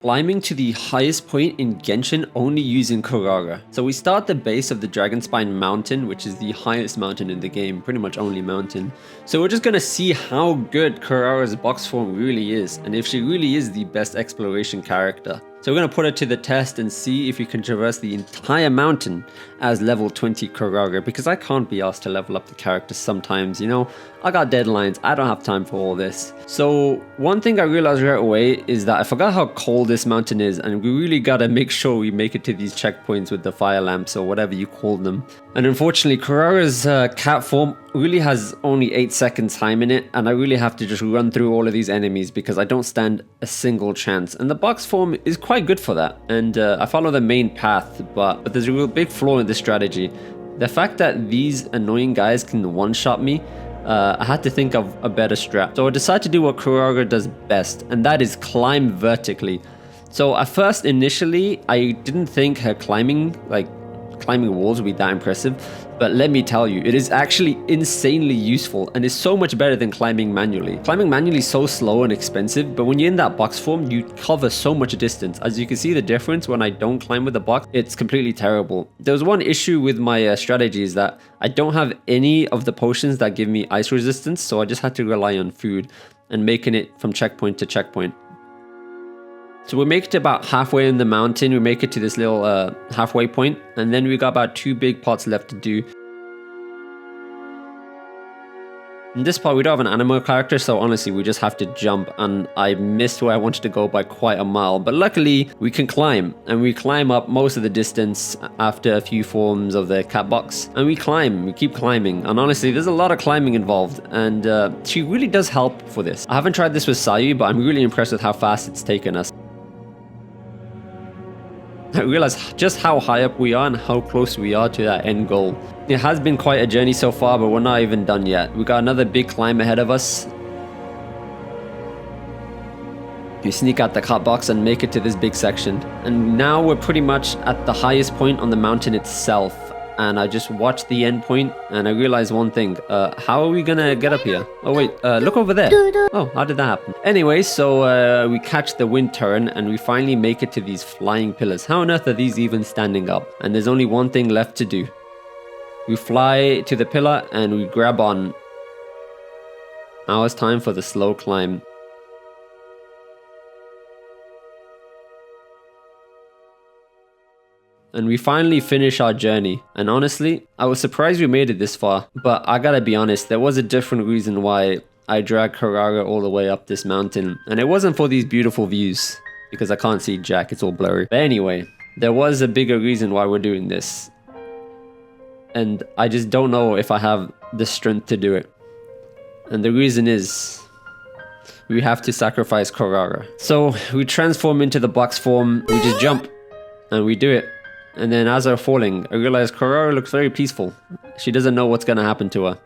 Climbing to the highest point in Genshin only using Kirara. So we start at the base of the Dragonspine Mountain, which is the highest mountain in the game, pretty much only mountain. So we're just gonna see how good Kirara's box form really is, and if she really is the best exploration character. So we're gonna put her to the test and see if we can traverse the entire mountain as level 20 Kirara, because I can't be asked to level up the character sometimes, you know? I got deadlines, I don't have time for all this. So one thing I realized right away is that I forgot how cold this mountain is, and we really gotta make sure we make it to these checkpoints with the fire lamps or whatever you call them. And unfortunately, Kirara's cat form really has only 8 seconds time in it, and I really have to just run through all of these enemies because I don't stand a single chance. And the box form is quite good for that, and I follow the main path, but there's a real big flaw in this strategy. The fact that these annoying guys can one-shot me, I had to think of a better strat. So I decided to do what Kirara does best, and that is climb vertically. So at first, initially, I didn't think her climbing walls would be that impressive, but let me tell you, it is actually insanely useful and is so much better than climbing manually. Climbing manually is so slow and expensive, but when you're in that box form, you cover so much distance. As you can see the difference when I don't climb with the box, it's completely terrible. There was one issue with my strategy is that I don't have any of the potions that give me ice resistance, so I just had to rely on food and making it from checkpoint to checkpoint. So we make it to about halfway in the mountain, we make it to this little halfway point, and then we got about 2 big parts left to do. In this part we don't have an animal character, so honestly we just have to jump, and I missed where I wanted to go by quite a mile, but luckily we can climb, and we climb up most of the distance after a few forms of the cat box, and we keep climbing, and honestly there's a lot of climbing involved, and she really does help for this. I haven't tried this with Sayu, but I'm really impressed with how fast it's taken us. I realize just how high up we are and how close we are to that end goal. It has been quite a journey so far, but we're not even done yet. We got another big climb ahead of us. We sneak out the cut box and make it to this big section. And now we're pretty much at the highest point on the mountain itself. And I just watched the end point and I realized one thing. How are we gonna get up here? Oh wait, look over there. Oh, how did that happen? Anyway, so we catch the wind turn and we finally make it to these flying pillars. How on earth are these even standing up? And there's only one thing left to do. We fly to the pillar and we grab on. Now it's time for the slow climb. And we finally finish our journey, and honestly, I was surprised we made it this far, but I gotta be honest, there was a different reason why I dragged Kirara all the way up this mountain, and it wasn't for these beautiful views, because I can't see Jack, it's all blurry. But anyway, there was a bigger reason why we're doing this, and I just don't know if I have the strength to do it. And the reason is, we have to sacrifice Kirara. So we transform into the box form, we just jump, and we do it. And then as I'm falling, I realize Kirara looks very peaceful. She doesn't know what's gonna happen to her.